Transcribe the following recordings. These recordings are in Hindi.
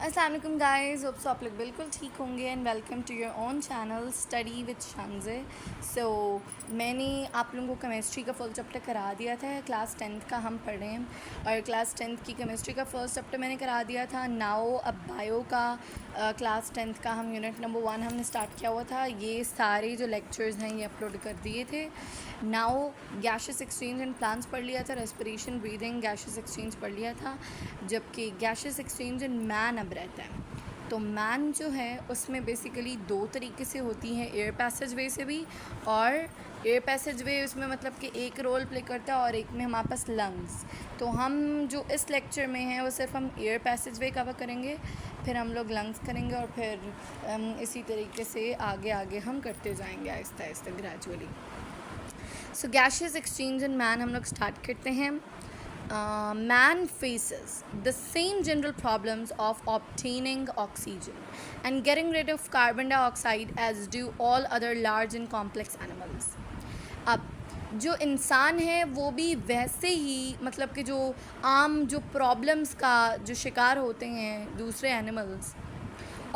अस्सलाम वालेकुम गाइस, होप सो आप लोग बिल्कुल ठीक होंगे and welcome to your own channel study with Shanze. So मैंने आप लोगों को केमिस्ट्री का फुल चैप्टर करा दिया था। क्लास 10th का हम पढ़ रहे हैं और क्लास 10th की केमिस्ट्री का फर्स्ट चैप्टर मैंने करा दिया था। नाउ अब बायो का क्लास 10th का हम यूनिट नंबर 1 हमने स्टार्ट किया हुआ था। ये सारे जो लेक्चर्स हैं ये अपलोड कर दिए थे। Now gaseous exchange in plants पढ़ लिया था, रेस्पिरेशन ब्रीदिंग गैशियस एक्सचेंज पढ़ लिया था, जबकि गैशियस एक्सचेंज इन मैन अब रहता है। तो मैन जो है उसमें बेसिकली दो तरीके से होती हैं, एयर पैसेज वे से भी, और एयर पैसेज वे उसमें मतलब कि एक रोल प्ले करता है और एक में हमारे पास लंग्स। तो हम जो इस लेक्चर में हैं वो सिर्फ हम एयर पैसेज वे कवर करेंगे, फिर हम लोग लंग्स करेंगे और फिर इसी तरीके से आगे आगे हम करते जाएंगे Aahista Aahista gradually. So gaseous exchange in man हम लोग स्टार्ट करते हैं। Man faces the same general problems of obtaining oxygen and getting rid of carbon dioxide as do all other large and complex animals. अब जो इंसान है वो भी वैसे ही मतलब कि जो आम जो प्रॉब्लम्स का जो शिकार होते हैं दूसरे एनिमल्स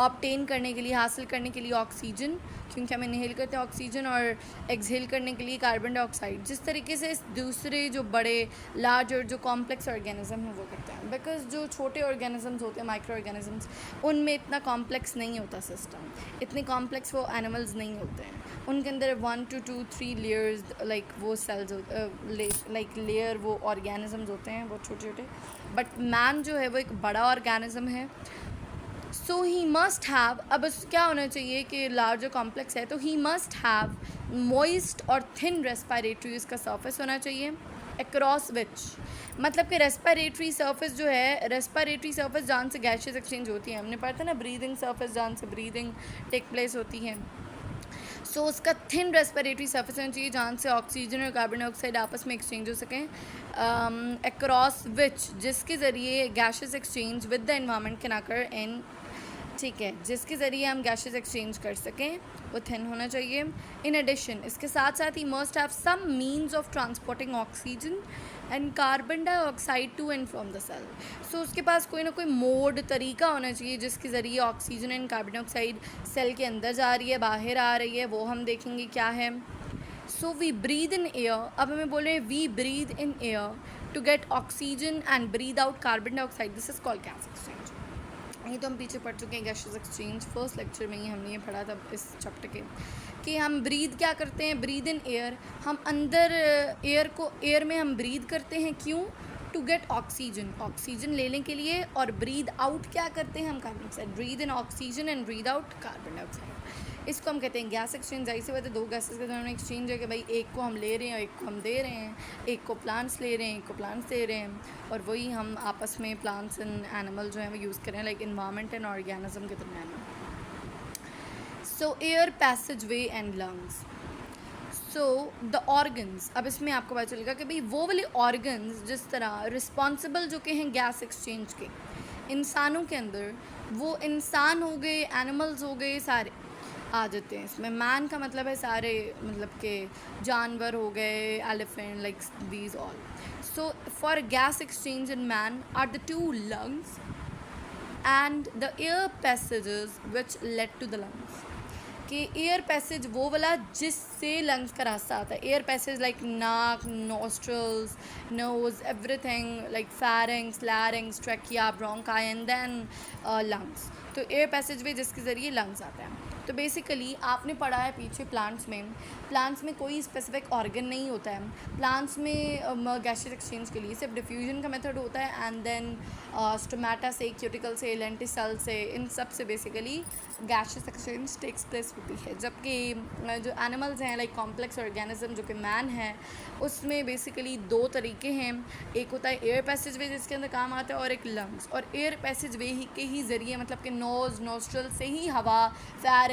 ऑब्टेन करने के लिए, हासिल करने के लिए ऑक्सीजन, क्योंकि हम इनहेल करते हैं ऑक्सीजन और एक्सहेल करने के लिए कार्बन डाइऑक्साइड, जिस तरीके से दूसरे जो बड़े लार्ज और जो कॉम्प्लेक्स ऑर्गेनिज्म हैं वो करते हैं। बिकॉज जो छोटे ऑर्गेनिजम्स होते हैं, माइक्रो ऑर्गेनिजम्स, उनमें इतना कॉम्प्लेक्स नहीं होता सिस्टम, इतने कॉम्प्लेक्स वो एनिमल्स नहीं होते हैं। उनके अंदर 1 to 2 3 लेयर्स लाइक वो सेल्स लाइक लेयर वो ऑर्गेनिजम्स होते हैं, वो छोटे छोटे। बट मैन जो है वो एक बड़ा ऑर्गेनिज्म है। सो ही मस्ट हैव, अब क्या होना चाहिए कि लार्जर कॉम्प्लेक्स है तो ही मस्ट हैव मॉइस्ट और थिन रेस्पिरेटरी इसका सरफेस होना चाहिए, अक्रॉस विच मतलब कि रेस्पिरेटरी सरफेस जो है, रेस्पिरेटरी सरफेस जहाँ से गैसेस एक्सचेंज होती है, हमने पढ़ा था ना, ब्रीदिंग सरफेस जहाँ से ब्रीदिंग टेक प्लेस होती है। सो उसका थिन रेस्पिरेटरी सरफेस होना चाहिए जहाँ से ऑक्सीजन और कार्बन डाइऑक्साइड आपस में एक्सचेंज हो सकें, अक्रॉस विच जिसके ज़रिए gases exchange with the environment can occur in, ठीक है, जिसके ज़रिए हम गैसेस एक्सचेंज कर सकें, वो थिन होना चाहिए। इन एडिशन इसके साथ साथ ही must have some means of transporting oxygen and carbon dioxide to and from the cell. So उसके पास कोई ना कोई मोड, तरीका होना चाहिए जिसके ज़रिए oxygen and carbon dioxide cell के अंदर जा रही है, बाहर आ रही है, वो हम देखेंगे क्या है। So we breathe in air, अब हमें बोल रहे हैं we breathe in air to get oxygen and breathe out carbon dioxide, this is called gas exchange. ये तो हम पीछे पढ़ चुके हैं, गैसेस एक्सचेंज फर्स्ट लेक्चर में ही हमने ये पढ़ा था इस चैप्टर के, कि हम ब्रीद क्या करते हैं, ब्रीद इन एयर, हम अंदर एयर में हम ब्रीद करते हैं, क्यों, टू गेट ऑक्सीजन, ऑक्सीजन लेने के लिए, और ब्रीद आउट क्या करते हैं हम, carbon dioxide, breathe in oxygen and breathe out carbon dioxide. इसको हम कहते हैं गैस एक्सचेंज। ऐसे बात है, दो गैसेस के दौरान एक्सचेंज है कि भाई एक को हम ले रहे हैं और एक को हम दे रहे हैं, एक को प्लांट्स ले रहे हैं, एक को प्लांट्स दे रहे हैं, और वही हम आपस में प्लांट्स एंड एनिमल जो है वो यूज़ करें लाइक इन्वायरमेंट एंड ऑर्गेनिज्म के दरमियान। सो air passage way and lungs, so the organs, अब इसमें आपको पता चलेगा कि भाई वो वाले ऑर्गन्स जिस तरह रिस्पॉन्सिबल जो कि हैं गैस एक्सचेंज के, इंसानों के अंदर वो इंसान हो गए, एनिमल्स हो गए, सारे आ जाते हैं इसमें। मैन का मतलब है सारे, मतलब के जानवर हो गए, elephant, like these all. So for gas exchange in man are the 2 lungs and the air passages which lead to the lungs, कि एयर पैसेज वो वाला जिससे लंग्स का रास्ता आता है, एयर पैसेज लाइक नाक, nostrils, nose, everything like pharynx, larynx, trachea, bronchi and then lungs. तो एयर पैसेज वे जिसके ज़रिए लंग्स आता है। तो बेसिकली आपने पढ़ा है पीछे प्लांट्स में कोई स्पेसिफिक ऑर्गन नहीं होता है। प्लांट्स में गैसेस एक्सचेंज के लिए सिर्फ डिफ्यूजन का मेथड होता है, एंड देन स्टोमेटा से, क्यूटिकल से, लेंटिसेल से, इन सब से basically gases exchange takes place होती है। जबकि जो एनिमल्स हैं लाइक कॉम्प्लेक्स ऑर्गेनिज्म जो कि मैन है, उसमें बेसिकली 2 तरीके हैं, एक होता है एयर पैसेज वे जिसके अंदर काम आता है, और एक लंग्स। और एयर पैसेज वे के ही ज़रिए मतलब कि नोज़, नोस्ट्रल से ही हवा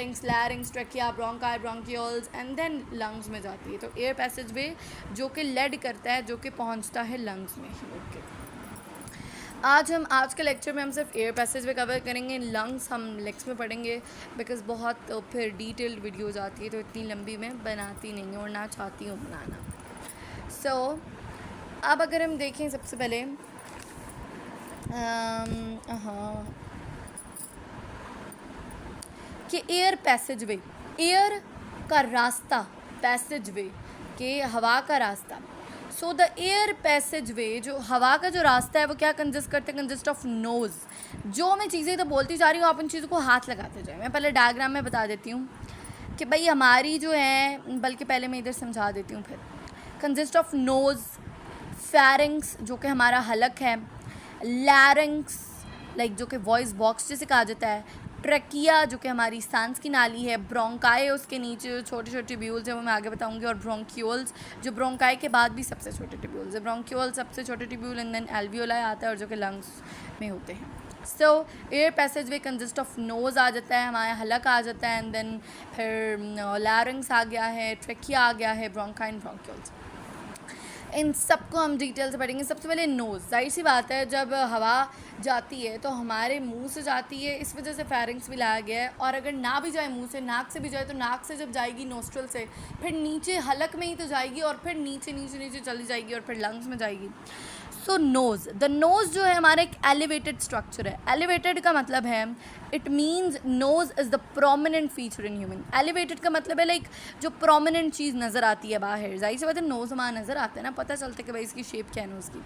pharynx, larynx, trachea, bronchi, bronchioles and then lungs में जाती है। तो एयर पैसेज वे जो कि लेड करता है, जो कि पहुंचता है लंग्स में ही। ओके, आज के लेक्चर में हम सिर्फ एयर पैसेज वे कवर करेंगे, लंग्स हम नेक्स्ट में पढ़ेंगे, बिकॉज बहुत फिर डिटेल्ड वीडियोज़ आती है तो इतनी लंबी मैं बनाती नहीं हूँ और ना चाहती हूँ बनाना। सो अब अगर हम देखें सबसे पहले, हाँ कि एयर पैसेज वे, एयर का रास्ता, पैसेज वे के हवा का रास्ता। सो द एयर पैसेज वे, जो हवा का जो रास्ता है वो क्या कंजिस्ट करते हैं, कंजिस्ट ऑफ नोज़। जो मैं चीज़ें तो बोलती जा रही हूँ, आप उन चीज़ों को हाथ लगाते जाए। मैं पहले डायग्राम में बता देती हूँ कि भाई हमारी जो है, बल्कि पहले मैं इधर समझा देती हूँ फिर। कंजिस्ट ऑफ नोज़, फेरिंग्स जो कि हमारा हलक है, लैरिंग्स लाइक जो कि वॉइस बॉक्स जैसे कहा जाता है, ट्रकिया जो कि हमारी सांस की नाली है, ब्रोंकाई उसके नीचे जो छोटे छोटे ट्यूब्यूल्स हैं वो मैं आगे बताऊंगी, और ब्रोंक्यूल्स जो ब्रोंकाई के बाद भी सबसे छोटे ट्यूब्यूल्स है। ब्रोंक्यूल सबसे छोटे ट्यूब्यूल, एंड देन एल्वियोलाई आता है और जो कि लंग्स में होते हैं। So air passage way consist of nose आ जाता है, हमारा हलक आ जाता है, एंड देन फिर लैरिंग्स आ गया है, ट्रकिया आ गया है, ब्रोंकाई एंड ब्रोंक्यूल्स। इन सबको हम डिटेल से पढ़ेंगे। सबसे पहले नोज़, जाहिर सी बात है जब हवा जाती है तो हमारे मुंह से जाती है, इस वजह से फेरिंग्स भी लाया गया है। और अगर ना भी जाए मुंह से, नाक से भी जाए, तो नाक से जब जाएगी नोस्ट्रल से, फिर नीचे हलक में ही तो जाएगी और फिर नीचे नीचे नीचे चली जाएगी और फिर लंग्स में जाएगी। सो नोज़, द नोज़ जो है हमारा एक एलिवेटेड स्ट्रक्चर है। एलिवेटेड का मतलब है, it means nose is the prominent feature in human. Elevated का मतलब है लाइक जो प्रोमिनेंट चीज़ नज़र आती है बाहर, जाहिर सी बात है नोज़ हमारा नज़र आता है ना, पता चलता है कि भाई इसकी शेप क्या है नोज़ की।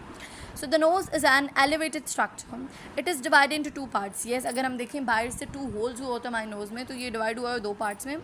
So the nose is an elevated structure, it is divided into two parts. Yes, अगर हम देखें बाहर से टू होल्स हुआ होता है हमारे नोज़ में, तो ये डिवाइड हुआ है दो पार्ट्स में।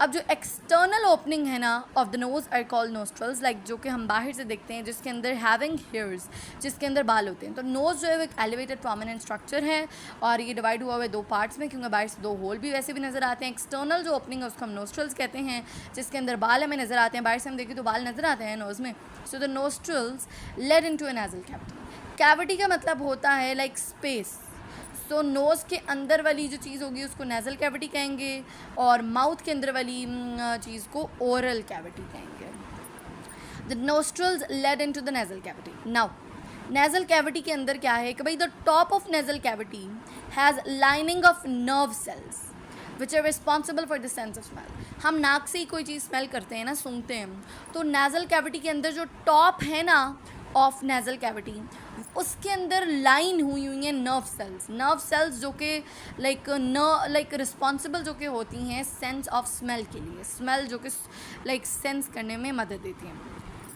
अब जो एक्सटर्नल ओपनिंग है ना of the nose are called nostrils, like जो कि हम बाहर से देखते हैं, जिसके अंदर हैविंग हेयर्स, जिसके अंदर बाल होते हैं। तो नोज़ जो है वो एक एलिवेटेड प्रोमिनेंट स्ट्रक्चर है और ये डिवाइड हुआ हुआ है दो पार्ट्स में, क्योंकि बाहर से दो होल भी वैसे भी नज़र आते हैं। एक्सटर्नल जो ओपनिंग है उसको हम नोस्ट्रल्स कहते हैं, जिसके अंदर बाल हमें नज़र आते हैं। बाहर से हम देखें तो बाल नज़र आते हैं नोज़ में। So the nostrils lead into a nasal cavity. Cavity का मतलब होता है लाइक स्पेस। सो नोज़ के अंदर वाली जो चीज़ होगी उसको नेज़ल कैविटी कहेंगे, और माउथ के अंदर वाली चीज़ को ओरल कैविटी कहेंगे। The nostrils lead into the nasal cavity. Now nasal cavity के अंदर क्या है कि भाई the top of nasal cavity has lining of nerve cells which are responsible for the sense of smell. हम नाक से ही कोई चीज़ स्मेल करते हैं ना, सूंघते हैं, तो नेज़ल कैविटी के अंदर जो टॉप है ना ऑफ नेज़ल कैविटी, उसके अंदर लाइन हुई है नर्व सेल्स। नर्व सेल्स जो कि लाइक रिस्पॉन्सिबल जो कि होती हैं सेंस ऑफ स्मेल के लिए, स्मेल जो कि लाइक सेंस करने में मदद देती हैं।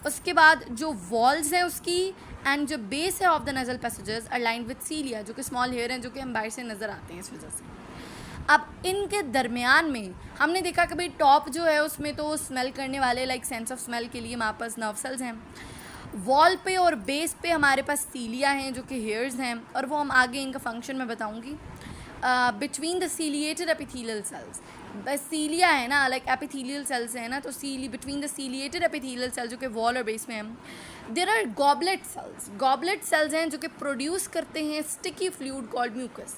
उसके बाद जो वॉल्स हैं उसकी एंड जो बेस है of the nasal passages are lined with cilia, जो कि स्मॉल हेयर हैं जो कि हम बाहर से नज़र आते हैं इस वजह से। अब इनके दरमियान में हमने देखा कि भाई टॉप जो है उसमें तो स्मेल करने वाले लाइक सेंस ऑफ स्मेल के लिए हमारे पास नर्व सेल्स हैं। वॉल पे और बेस पे हमारे पास सीलिया हैं जो कि हेयर्स हैं, और वो हम आगे इनका फंक्शन में बताऊंगी। Between the ciliated epithelial cells, cilia है ना लाइक एपिथेलियल सेल्स है ना, तो between the ciliated epithelial cells जो कि वॉल और बेस में हैं, there are goblet cells. Goblet cells हैं जो कि प्रोड्यूस करते हैं स्टिकी फ्लूइड कॉल्ड म्यूकस।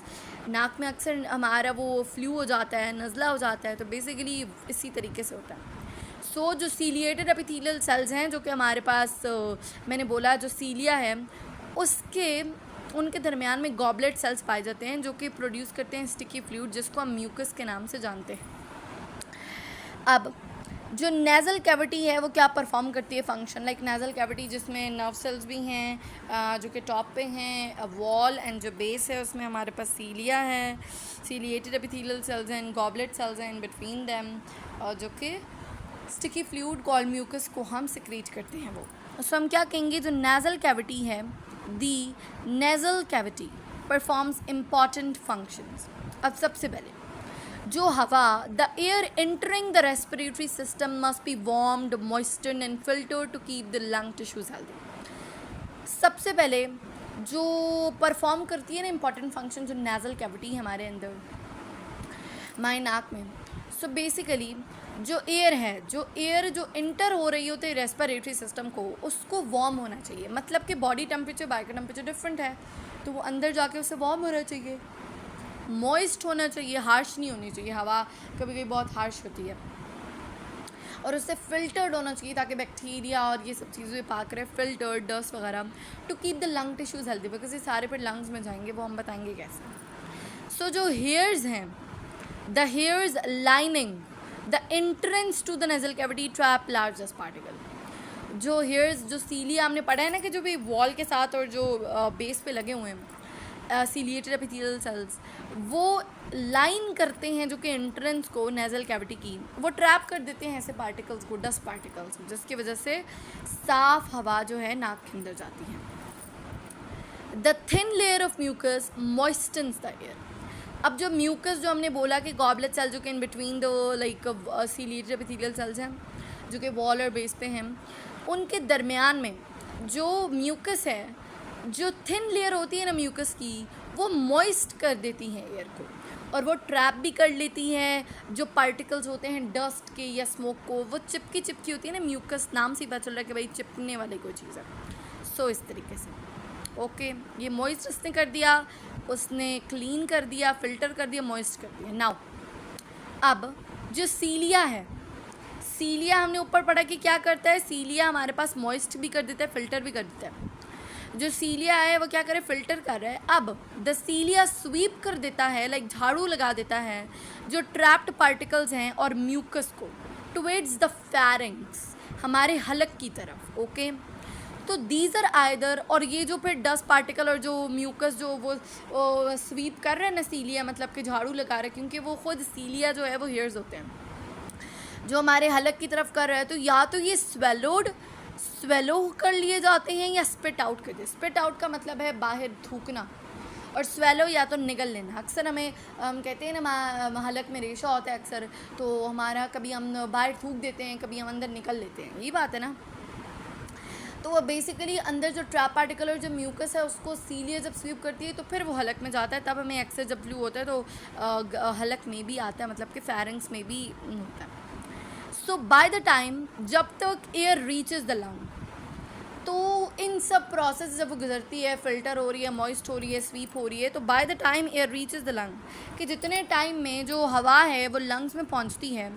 नाक में अक्सर हमारा वो फ्लू हो जाता है, नज़ला हो जाता है, तो बेसिकली इसी तरीके से होता है। सो जो सीलिएटेड एपिथेलियल सेल्स हैं जो कि हमारे पास मैंने बोला जो सीलिया है उनके दरमियान में गॉबलेट सेल्स पाए जाते हैं जो कि प्रोड्यूस करते हैं स्टिकी फ्लूइड, जिसको हम म्यूकस के नाम से जानते हैं। अब जो नेज़ल कैविटी है वो क्या परफॉर्म करती है फंक्शन, लाइक नेज़ल कैविटी जिसमें नर्व सेल्स भी हैं जो कि टॉप पे हैं, वॉल एंड जो बेस है उसमें हमारे पास सीलिया है, सीलिएटेड एपिथेलियल सेल्स हैं, गॉबलेट सेल्स हैं इन बिटवीन दैम, और जो कि स्टिकी फ्लूइड कॉल्ड म्यूकस को हम सिक्रीट करते हैं वो। सो हम क्या कहेंगे, जो नेज़ल कैविटी है, the nasal cavity performs important functions. अब सबसे पहले जो हवा, the air entering the respiratory system must be warmed, moistened and filtered to keep the lung tissues healthy. सबसे पहले जो परफॉर्म करती है ना इम्पॉर्टेंट फंक्शन, जो नेज़ल कैविटी है हमारे अंदर हमारे नाक में, सो बेसिकली जो एयर जो इंटर हो रही होती है रेस्पिरेटरी सिस्टम को, उसको वार्म होना चाहिए। मतलब कि बॉडी टेम्परेचर बाहर का टेम्परेचर डिफरेंट है, तो वो अंदर जाके उसे वार्म होना चाहिए, मॉइस्ट होना चाहिए, हार्श नहीं होनी चाहिए। हवा कभी कभी बहुत हार्श होती है, और उससे फिल्टर्ड होना चाहिए ताकि बैक्टीरिया और ये सब चीज़ें पाक रहे, फिल्टर्ड डस्ट वगैरह, to keep the lung tissues healthy, because ये सारे फिर लंग्स में जाएंगे, वो हम बताएंगे कैसे। सो जो हेयर्स हैं, the hairs lining the entrance to the nasal cavity trap largest particle. जो हेयर्स, जो सीलिया हमने पढ़ा है ना कि जो भी वॉल के साथ और जो बेस पे लगे हुए हैं, सीलिएटेड एपिथेलियल सेल्स वो लाइन करते हैं जो कि एंट्रेंस को नेजल कैविटी की, वो ट्रैप कर देते हैं ऐसे पार्टिकल्स को, डस्ट पार्टिकल्स, जिसकी वजह से साफ हवा जो है नाक के अंदर जाती है। The thin layer of mucus moistens the air. अब जो म्यूकस जो हमने बोला कि गॉबलेट सेल जो कि in between the like ciliated epithelial sales हैं जो कि वॉल और बेस पे हैं, उनके दरमियान में जो म्यूकस है, जो थिन लेयर होती है ना म्यूकस की, वो मॉइस्ट कर देती हैं एयर को, और वो ट्रैप भी कर लेती हैं जो पार्टिकल्स होते हैं डस्ट के या स्मोक को। वो चिपकी होती है ना म्यूकस, नाम से पता चल रहा है कि भाई चिपकने वाली कोई चीज़ है। सो इस तरीके से ओके, ये मॉइस्ट उसने कर दिया, उसने क्लीन कर दिया, फिल्टर कर दिया, मॉइस्ट कर दिया। नाउ अब जो सीलिया है, सीलिया हमने ऊपर पढ़ा कि क्या करता है, सीलिया हमारे पास मॉइस्ट भी कर देता है, फिल्टर भी कर देता है। जो सीलिया है वो क्या करे, फिल्टर कर रहा है। अब द सीलिया स्वीप कर देता है, लाइक झाड़ू लगा देता है जो ट्रैप्ड पार्टिकल्स हैं और म्यूकस को टुवर्ड्स द फैरिंग्स, हमारे हलक की तरफ। ओके, तो दीज आर आइदर, और ये जो फिर डस्ट पार्टिकल और जो म्यूकस जो वो स्वीप कर रहे हैं ना सीलिया, मतलब कि झाड़ू लगा रहे हैं, क्योंकि वो खुद सीलिया जो है वो हेयर्स होते हैं जो हमारे हलक की तरफ कर रहे हैं। तो या तो ये स्वेलो कर लिए जाते हैं या स्पिट आउट कर दिए। स्पिट आउट का मतलब है बाहर थूकना, और स्वेलो या तो निगल लेना। अक्सर हम कहते हैं ना हलक में रेशा होता है अक्सर, तो हमारा कभी हम बाहर थूक देते हैं, कभी हम अंदर निकल लेते हैं, यही बात है ना। तो वो बेसिकली अंदर जो ट्रैप पार्टिकल और जो म्यूकस है उसको सीलिया जब स्वीप करती है तो फिर वो हलक में जाता है। तब हमें अक्सर जब फ्लू होता है तो हलक में भी आता है, मतलब कि फेरिंग्स में भी होता है। सो बाय द टाइम जब तक एयर रीचेस द लंग, तो इन सब प्रोसेस जब वो गुजरती है, फिल्टर हो रही है, मॉइस्ट हो रही है, स्वीप हो रही है, तो by the time air reaches the lung, कि जितने टाइम में जो हवा है वो लंग्स में पहुंचती है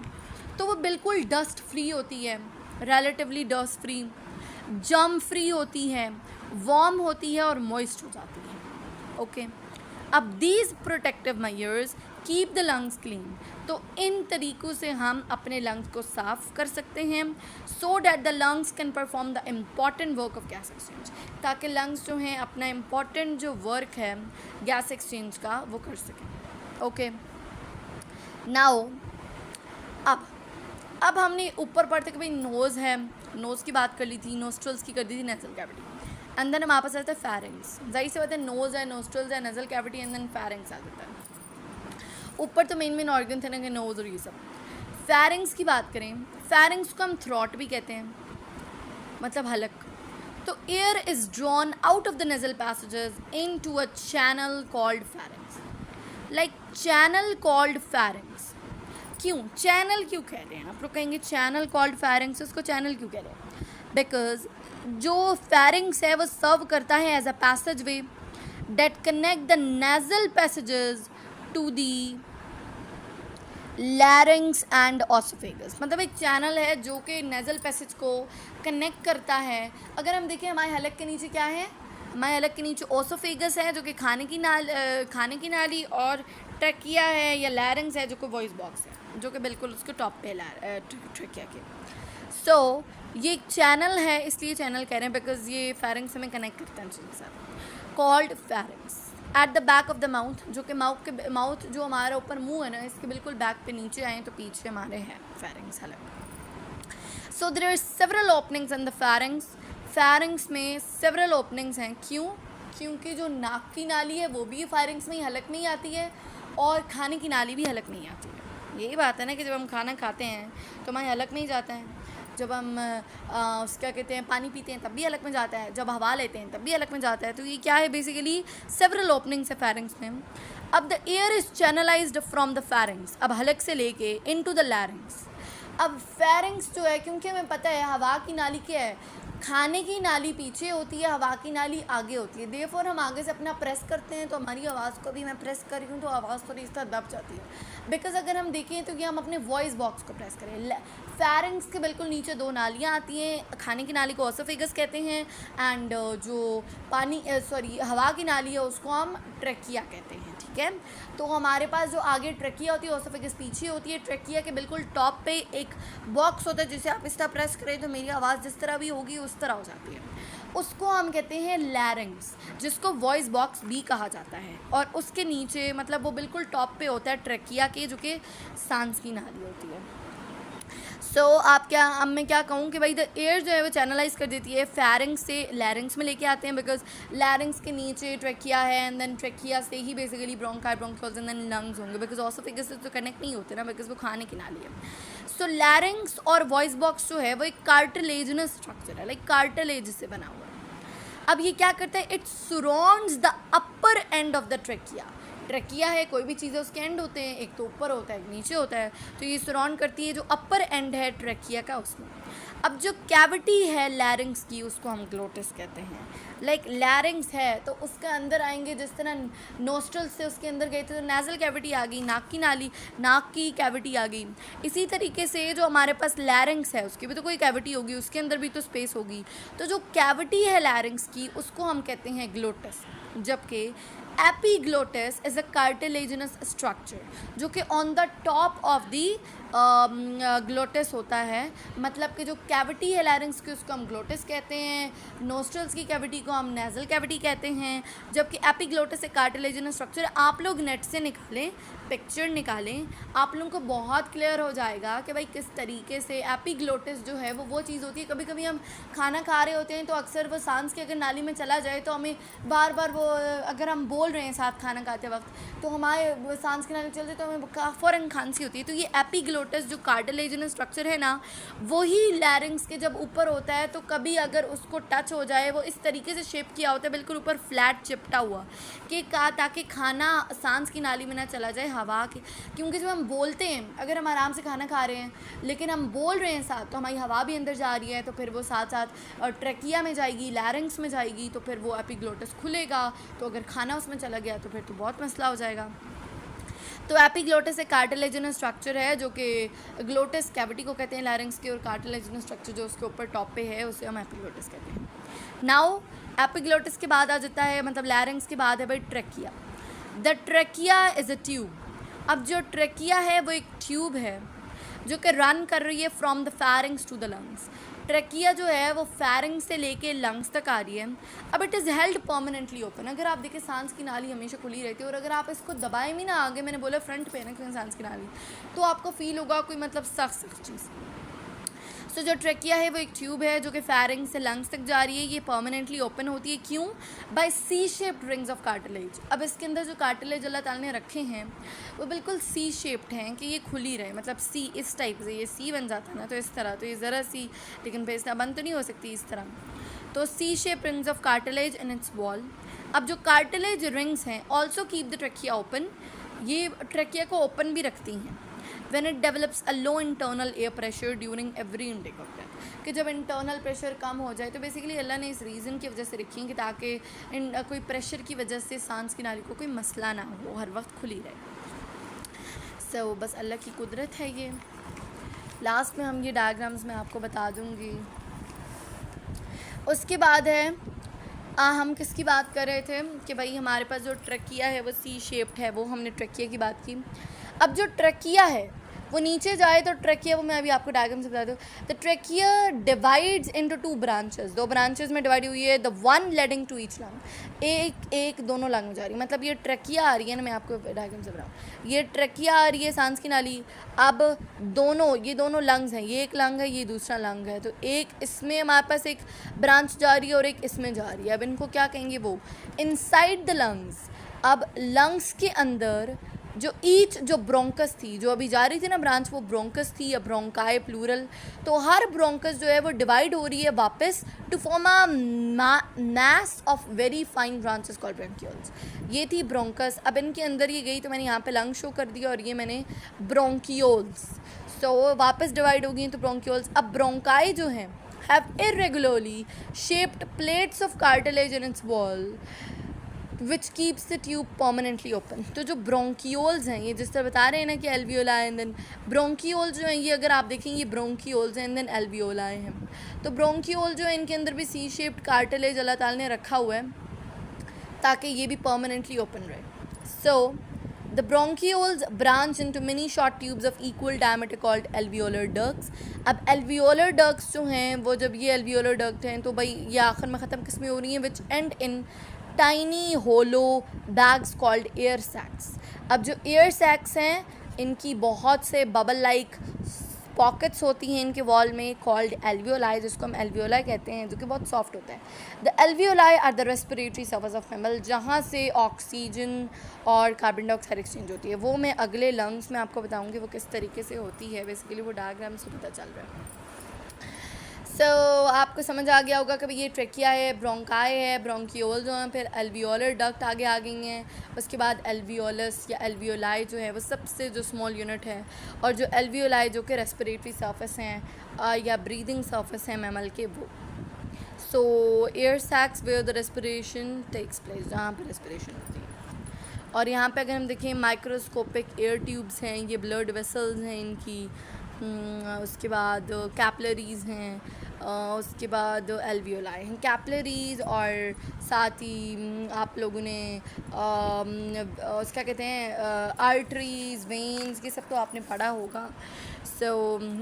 तो वो बिल्कुल डस्ट फ्री होती है, relatively dust free, germ free होती है, वार्म होती है और मॉइस्ट हो जाती है। ओके, अब these protective measures keep the lungs clean, तो इन तरीक़ों से हम अपने लंग्स को साफ़ कर सकते हैं, so that the lungs can perform the important work of gas exchange, ताकि लंग्स जो हैं अपना इम्पॉर्टेंट जो वर्क है गैस एक्सचेंज का वो कर सकें। ओके, नाउ अब हमने ऊपर पढ़ते कि भाई नोज़ है, नोज़ की बात कर ली थी, नोस्ट्रल्स की कर दी थी, नेज़ल कैविटी, एंड देन हम वापस आते हैं फेरिंग्स। जाहिर सी बात है, नोज़ है, नोस्ट्रल्स है, nasal cavity, and then pharynx आ जाता है। ऊपर तो मेन ऑर्गन थे ना कि नोज़ और ये सब। फेरिंग्स की बात करें, फेरिंग्स को हम थ्रॉट भी कहते हैं, मतलब हलक। तो air is drawn out of the nasal passages into a channel called pharynx, like channel called pharynx. क्यों चैनल क्यों कह रहे हैं, आप लोग कहेंगे चैनल कॉल्ड फेरिंग्स, उसको चैनल क्यों कह रहे हैं? बिकॉज जो फेरिंग्स है वो सर्व करता है as a passageway that connect the nasal passages to the larynx and oesophagus, मतलब एक चैनल है जो कि नेज़ल पैसेज को कनेक्ट करता है। अगर हम देखें हमारे हलक के नीचे क्या है, हमारे हलक के नीचे ओसोफेगस है जो कि खाने की नाली, और ट्रकिया है या लैरिंग्स है जो कि वॉइस बॉक्स है जो कि बिल्कुल उसके टॉप पे ट्रकिया के। सो ये एक चैनल है, इसलिए चैनल कह रहे हैं बिकॉज ये फेरिंग्स हमें कनेक्ट करता है उनके साथ, called pharynx. At the back of the mouth, जो कि माउथ जो हमारा ऊपर मुंह है ना, इसके बिल्कुल बैक पे नीचे आए तो पीछे हमारे हैं फेरिंग्स हलक। So there are several openings in the pharynx, pharynx में सेवरल ओपनिंग्स हैं। क्यों? क्योंकि जो नाक की नाली है वो भी फेरिंग्स में ही, हलक में ही आती है, और खाने की नाली भी हलक में ही आती है। यही बात है ना कि जब हम खाना खाते हैं तो हमारे हलक में ही जाता है, जब हम उसका कहते हैं पानी पीते हैं तब भी हलक में जाता है, जब हवा लेते हैं तब भी हलक में जाता है। तो ये क्या है, बेसिकली सेवरल ओपनिंग्स है फेरिंग्स में। अब the air is channelised from the pharynx, अब हलक से लेके इनटू द लैरिंग्स। अब फेरिंग्स जो है, क्योंकि हमें पता है हवा की नाली क्या है, खाने की नाली पीछे होती है, हवा की नाली आगे होती है। देयरफॉर हम आगे से अपना प्रेस करते हैं तो हमारी आवाज़ को भी मैं प्रेस कर रही हूँ तो आवाज़ थोड़ी इस तरह दब जाती है। बिकॉज अगर हम देखें तो कि हम अपने वॉइस बॉक्स को प्रेस करें, फेरिंग्स के बिल्कुल नीचे दो नालियाँ आती हैं, खाने की नाली को ओसोफेगस कहते हैं, एंड जो हवा की नाली है उसको हम ट्रकिया कहते हैं। ठीक है, तो हमारे पास जो आगे ट्रकिया होती है, ओसोफेगस पीछे होती है। ट्रकिया के बिल्कुल टॉप पे एक बॉक्स होता है जिसे आप इस तरह प्रेस करें तो मेरी आवाज़ जिस तरह भी होगी उस तरह हो जाती है। उसको हम कहते हैं लैरिंग्स, जिसको वॉइस बॉक्स भी कहा जाता है। और उसके नीचे मतलब वो बिल्कुल टॉप पे होता है ट्रेकिया के, जो कि सांस की नाली होती है। अब मैं क्या कहूँ कि भाई द एयर जो है वो चैनलाइज कर देती है फेरिंग्स से लैरिंग्स में लेके आते हैं, बिकॉज लैरिंग्स के नीचे ट्रेकिया है एंड देन ट्रेकिया से ही basically bronchi bronchioles and then lungs होंगे, बिकॉज ऑसोफेगस से तो कनेक्ट नहीं होते ना, बिकॉज वो खाने की नाली है। सो लैरिंग्स और वॉइस बॉक्स जो है वो एक कार्टिलेजिनस स्ट्रक्चर है, लाइक कार्टिलेज से बना हुआ है। अब ये क्या करता है, it surrounds the upper end of the trachea. Trachea है, कोई भी चीज़ें उसके एंड होते हैं, एक तो ऊपर होता है एक नीचे होता है, तो ये सराउंड करती है जो अपर एंड है ट्रेकिया का उसमें। अब जो कैविटी है लैरिंग्स की उसको हम ग्लोटिस कहते हैं। लाइक लैरिंग्स है तो उसके अंदर आएंगे, जिस तरह नोस्ट्रल से उसके अंदर गए थे तो नेज़ल कैविटी आ गई, नाक की नाली, नाक की कैविटी आ गई। इसी तरीके से जो हमारे पास लैरिंग्स है उसकी भी तो कोई कैविटी होगी, उसके अंदर भी तो स्पेस होगी। तो जो कैविटी है लैरिंग्स की उसको हम कहते हैं ग्लोटिस, जबकि epiglottis is a cartilaginous structure जो कि on the top of the glottis होता है। मतलब कि जो कैविटी है लैरिंग्स की उसको हम ग्लोटिस कहते हैं, नोस्ट्रल्स की कैविटी को हम नेज़ल कैविटी कहते हैं, जबकि एपीग्लोटिस एक कार्टिलेजिनस स्ट्रक्चर। आप लोग नेट से निकालें, पिक्चर निकालें, आप लोगों को बहुत क्लियर हो जाएगा कि भाई किस तरीके से एपीग्लोटिस जो है वो चीज़ होती है। कभी कभी हम खाना खा रहे होते हैं तो अक्सर वो सांस की अगर नाली में चला जाए तो हमें बार बार वो, अगर हम बोल रहे हैं साथ खाना खाते वक्त तो हमारे सांस की नाली चल जाए तो हमें फ़ौरन खांसी होती है। तो ये एपीग्लोटिस जो कार्टिलेजिनस स्ट्रक्चर है ना, वही लैरिंग्स के जब ऊपर होता है तो कभी अगर उसको टच हो जाए, वो इस तरीके से शेप किया होता है बिल्कुल ऊपर फ्लैट चिपटा हुआ कि ताकि खाना सांस की नाली में ना चला जाए हवा के। क्योंकि जब हम बोलते हैं, अगर हम आराम से खाना खा रहे हैं लेकिन हम बोल रहे हैं साथ, तो हमारी हवा भी अंदर जा रही है, तो फिर वो साथ साथ ट्रेकिया में जाएगी, लैरिंग्स में जाएगी, तो फिर वो एपीग्लोटिस खुलेगा। तो अगर खाना उसमें चला गया तो फिर तो बहुत मसला हो जाएगा। तो एपीग्लोटिस एक कार्टिलेजिनस स्ट्रक्चर है जो कि ग्लोटिस कैविटी को कहते हैं लैरिंग्स की, और कार्टिलेजिनस स्ट्रक्चर जो उसके ऊपर टॉप पे है उसे हम एपीग्लोटिस कहते हैं। नाउ एपीग्लोटिस के बाद आ जाता है, मतलब लैरिंग्स के बाद है भाई trachea. The trachea is a tube. अब जो ट्रेकिया है वो एक ट्यूब है जो कि रन कर रही है from the pharynx to the lungs. Trachea जो है वो फेरिंग से लेके लंग्स तक आ रही है। अब it is held permanently open. अगर आप देखें सांस की नाली हमेशा खुली रहती है, और अगर आप इसको दबाएं भी ना, आगे मैंने बोला फ्रंट पे ना सांस की नाली, तो आपको फील होगा कोई मतलब सख्त चीज़। सो जो ट्रेकिया है वो एक ट्यूब है जो कि फेरिंग से लंग्स तक जा रही है। ये परमानेंटली ओपन होती है, क्यों? By C shaped rings of cartilage. अब इसके अंदर जो कार्टिलेज अल्लाह ताला ने रखे हैं वो बिल्कुल सी शेप्ड हैं कि ये खुली रहे, मतलब सी इस टाइप से, ये सी बन जाता है ना तो इस तरह, तो ये ज़रा सी, लेकिन फिर इस तरह बंद तो नहीं हो सकती इस तरह। तो C shape rings of cartilage in its wall. अब जो कार्टिलेज रिंग्स हैं also keep the trachea open, ये ट्रेकिया को ओपन भी रखती हैं। when it develops a low internal air pressure during every intake of breath, कि जब इंटरनल प्रेशर कम हो जाए, तो बेसिकली अल्लाह ने इस रीज़न की वजह से रखी है कि ताकि कोई प्रेशर की वजह से सांस की नाली को कोई मसला ना हो, हर वक्त खुली रहे। सो बस अल्लाह की कुदरत है ये। लास्ट में हम ये डायग्राम्स में आपको बता दूँगी। उसके बाद है हम किसकी बात कर रहे थे कि भाई हमारे पास जो ट्रेकिया है वो सी शेप्ड है, वो हमने ट्रेकिया की बात की। अब जो ट्रेकिया है वो नीचे जाए तो ट्रेकिया, वो मैं अभी आपको डायग्राम से बता दूँ, the trachea divides into two branches. दो ब्रांचेस में डिवाइड हुई है, the one leading to each lung. एक दोनों लंग में जा रही है, मतलब ये ट्रेकिया आ रही है ना, मैं आपको डायग्राम से बताऊँ, ये ट्रेकिया आ रही है सांस की नाली। अब ये दोनों लंग्स हैं, ये एक लंग है, ये दूसरा लंग है, तो एक इसमें हमारे पास एक ब्रांच जा रही है और एक इसमें जा रही है। अब इनको क्या कहेंगे, वो इनसाइड द लंग्स। अब लंग्स के अंदर जो ब्रोंकस थी, जो अभी जा रही थी ना ब्रांच, वो ब्रोंकस थी या ब्रोंकाई प्लूरल। तो हर ब्रोंकस जो है वो डिवाइड हो रही है वापस to form a mass of very fine branches called bronchioles. ये थी ब्रोंकस। अब इनके अंदर ये गई तो मैंने यहाँ पे लंग शो कर दिया और ये मैंने ब्रोंक्यूल्स। सो वापस डिवाइड हो गई तो ब्रोंक्यूल्स। अब ब्रोंकाई जो हैं have irregularly shaped plates of cartilage in its wall which keeps the tube permanently open. तो जो ब्रोंकियोल्स हैं, ये जिस तरह बता रहे हैं ना कि एल्वियोला एंड देन ब्रोंकियोल्स जो हैं, ये अगर आप देखें ये ब्रोंकियोल्स एंड देन एल्वियोला हैं। तो ब्रोंकियोल जो है इनके अंदर भी सी शेप्ड कार्टिलेज अल्लाह ताला ने रखा हुआ है ताकि ये भी परमानेंटली ओपन रहे। सो The bronchioles branch into many short tubes of equal diameter called alveolar ducts. अब alveolar ducts जो हैं वो जब ये alveolar duct हैं तो भाई ये आखिर में ख़त्म किस में हो रही हैं, which end in tiny hollow bags called air sacs. अब जो air sacs हैं इनकी बहुत से bubble like पॉकेट्स होती हैं इनके वॉल में कॉल्ड एल्वियोलाई, जिसको हम एल्वियोलाई कहते हैं, जो कि बहुत सॉफ्ट होता है. The alveoli are the respiratory surface of mammal, जहाँ से ऑक्सीजन और कार्बन डाइऑक्साइड एक्सचेंज होती है. वो मैं अगले लंग्स में आपको बताऊंगी वो किस तरीके से होती है. बेसिकली वो डायग्राम से पता चल रहा है. आपको समझ आ गया होगा कि भाई ये ट्रेकिया है, ब्रोंकाई है, ब्रोंकियोल जो हैं, फिर एल्वियोलर डक्ट आगे आ गई हैं. उसके बाद एल्वियोलस या एल्वियोलाई जो है वो सबसे जो स्मॉल यूनिट है, और जो एल्वियोलाई जो कि रेस्पिरेटरी सरफेस हैं या ब्रीदिंग सरफेस हैं मैमल के, वो. Air sacs where the respiration takes place, जहाँ पर रेस्पिरेशन होती है. और यहाँ पे अगर हम देखें माइक्रोस्कोपिक एयर ट्यूब्स हैं, ये ब्लड वेसल्स हैं इनकी. उसके बाद कैपलरीज़ हैं, उसके बाद एल्वियोलाई हैं. कैपलरीज़ और साथ ही आप लोगों ने उसका कहते हैं आर्टरीज़, वेन्स, ये सब तो आपने पढ़ा होगा.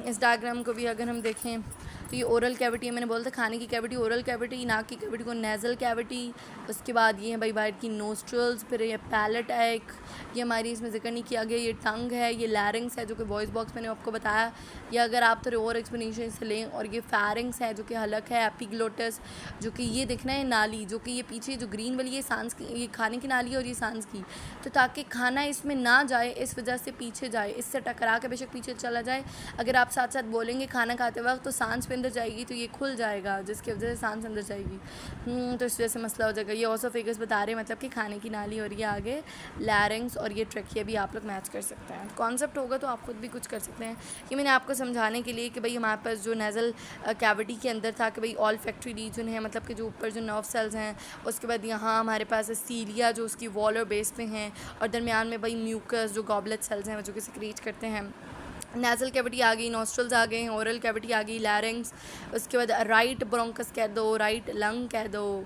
इस डायग्राम को भी अगर हम देखें तो ये ओरल कैविटी है. मैंने बोला था खाने की कैविटी ओरल कैविटी, नाक की कैविटी को नेज़ल कैविटी. उसके बाद ये है भाई बाहर की नोस्ट्रल्स, फिर ये पैलेट है एक, ये हमारी इसमें जिक्र नहीं किया गया, ये टंग है, ये लैरिंग्स है जो कि वॉइस बॉक्स मैंने आपको बताया. या अगर आप थोड़े और एक्सप्लेनेशन से लें, और ये फैरिंग्स है जो कि हलक है, एपिग्लोटस जो कि ये दिखना है नाली, जो कि ये पीछे जो ग्रीन वाली ये सांस की, ये खाने की नाली है और ये सांस की. तो ताकि खाना इसमें ना जाए इस वजह से पीछे जाए, इससे टकरा के बेशक पीछे चला जाए. अगर आप साथ साथ बोलेंगे खाना खाते वक्त तो सांस अंदर जाएगी तो ये खुल जाएगा, जिसकी वजह से सांस अंदर जाएगी. तो इस वजह से मसला हो जाएगा. ये ऑसोफेगस बता रहे हैं, मतलब कि खाने की नाली, और ये आगे लैरिंग्स और ये ट्रकिया भी आप लोग मैच कर सकते हैं. कॉन्सेप्ट होगा तो आप खुद भी कुछ कर सकते हैं. ये मैंने आपको समझाने के लिए कि भाई हमारे पास जो नेज़ल कैविटी के अंदर था कि भाई ऑल फैक्ट्री रीजन है, मतलब कि जो ऊपर जो नर्व सेल्स हैं, उसके बाद यहाँ हमारे पास सीलिया जो उसकी वॉल और बेस पे हैं, और दरमियान में भाई म्यूकस जो गॉबलेट सेल्स हैं जो कि सिक्रीट करते हैं. नेज़ल कैविटी आ गई, नोस्ट्रल्स आ गए हैं, ओरल कैविटी आ गई, लैरिंग्स. उसके बाद राइट ब्रोंकस कह दो, राइट लंग कह दो,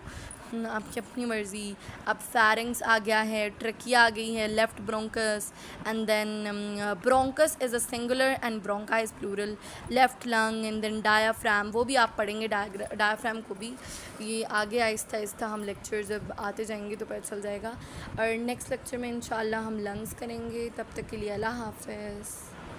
आपकी अपनी मर्ज़ी. अब फैरिंग्स आ गया है, ट्रकिया आ गई है, left bronchus, and then bronchus is a singular and bronchi is plural. Left lung and then diaphragm, वो भी आप पढ़ेंगे, डायाफ्राम को भी. ये आगे आहिस्ता आहिस्ता हम लेक्चर जब आते जाएंगे तो पता चल जाएगा. और नेक्स्ट लेक्चर में इंशाल्लाह हम लंग्स करेंगे. तब तक के लिए अल्लाह हाफ़िज़.